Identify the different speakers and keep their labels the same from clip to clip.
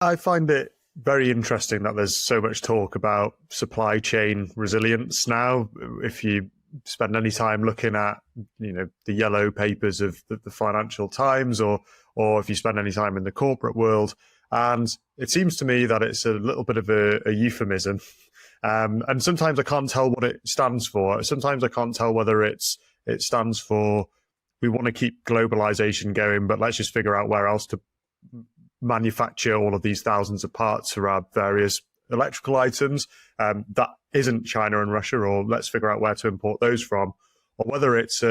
Speaker 1: I find it very interesting that there's so much talk about supply chain resilience now. If you spend any time looking at, the yellow papers of the Financial Times, or if you spend any time in the corporate world, and it seems to me that it's a little bit of a euphemism. And sometimes I can't tell what it stands for. Sometimes I can't tell whether it stands for we want to keep globalization going, but let's just figure out where else to manufacture all of these thousands of parts for our various electrical items. That isn't China and Russia, or let's figure out where to import those from, or whether it's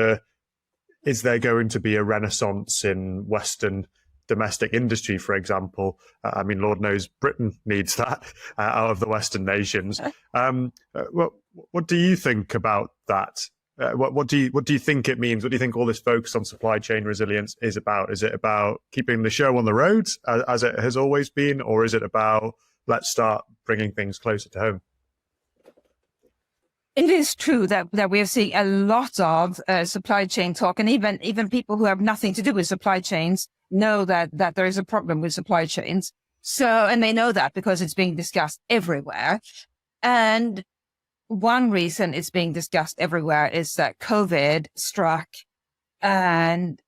Speaker 1: is there going to be a renaissance in Western domestic industry, for example? I mean, Lord knows Britain needs that out of the Western nations. What do you think about that? What do you think it means? What do you think all this focus on supply chain resilience is about? Is it about keeping the show on the road as it has always been, or is it about let's start bringing things closer to home?
Speaker 2: It is true that we are seeing a lot of supply chain talk, and even people who have nothing to do with supply chains know that there is a problem with supply chains. And they know that because it's being discussed everywhere. And one reason it's being discussed everywhere is that COVID struck and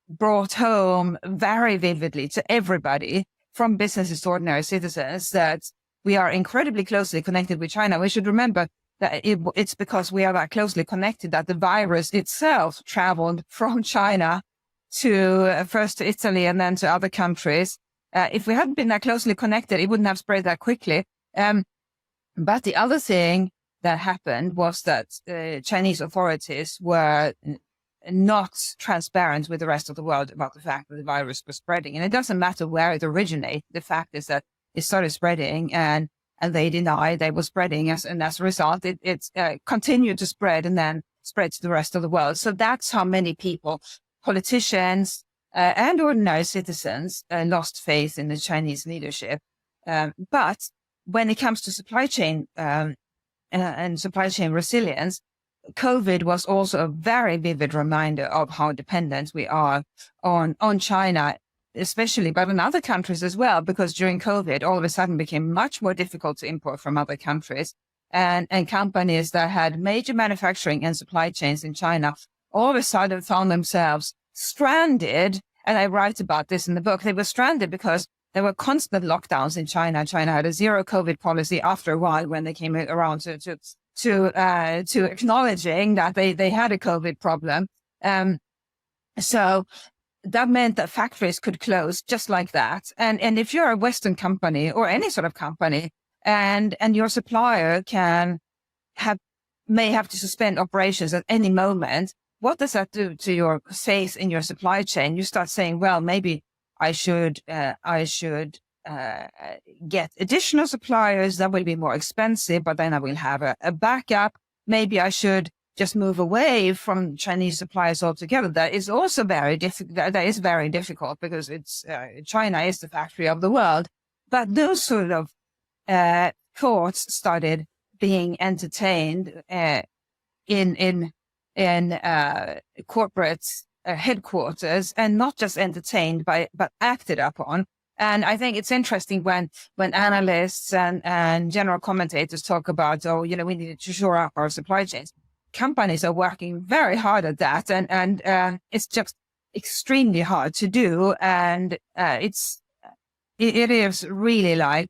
Speaker 2: brought home very vividly to everybody, from businesses to ordinary citizens, that we are incredibly closely connected with China. We should remember that it's because we are that closely connected that the virus itself traveled from China to first to Italy and then to other countries. If we hadn't been that closely connected, it wouldn't have spread that quickly. But the other thing that happened was that Chinese authorities were not transparent with the rest of the world about the fact that the virus was spreading. And it doesn't matter where it originated. The fact is that it started spreading, and they denied they were spreading. And as a result, it continued to spread and then spread to the rest of the world. So that's how many people, politicians and ordinary citizens, lost faith in the Chinese leadership. But when it comes to supply chain and supply chain resilience, COVID was also a very vivid reminder of how dependent we are on China, especially, but in other countries as well, because during COVID, all of a sudden became much more difficult to import from other countries. And companies that had major manufacturing and supply chains in China all of a sudden found themselves stranded. And I write about this in the book. They were stranded because there were constant lockdowns in China. China had a zero COVID policy after a while when they came around to acknowledging that they had a COVID problem. So that meant that factories could close just like that. And if you're a Western company or any sort of company, and your supplier may have to suspend operations at any moment, what does that do to your faith in your supply chain? You start saying, well, maybe I should get additional suppliers that will be more expensive, but then I will have a backup. Maybe I should just move away from Chinese suppliers altogether. That is also very difficult. That is very difficult because China is the factory of the world. But those sort of thoughts started being entertained in corporate headquarters, and not just entertained but acted upon. And I think it's interesting when analysts and general commentators talk about, we need to shore up our supply chains. Companies are working very hard at that, and it's just extremely hard to do. And it is really like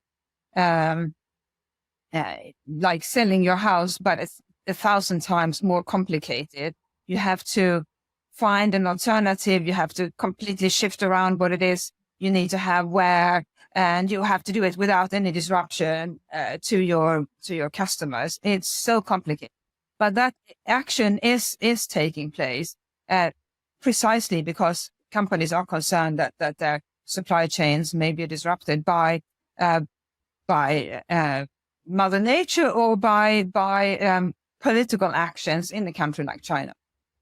Speaker 2: selling your house, but it's 1,000 times more complicated. You have to find an alternative. You have to completely shift around what it is you need to have where, and you have to do it without any disruption to your customers. It's so complicated. But that action is taking place precisely because companies are concerned that their supply chains may be disrupted by Mother Nature or by political actions in a country like China.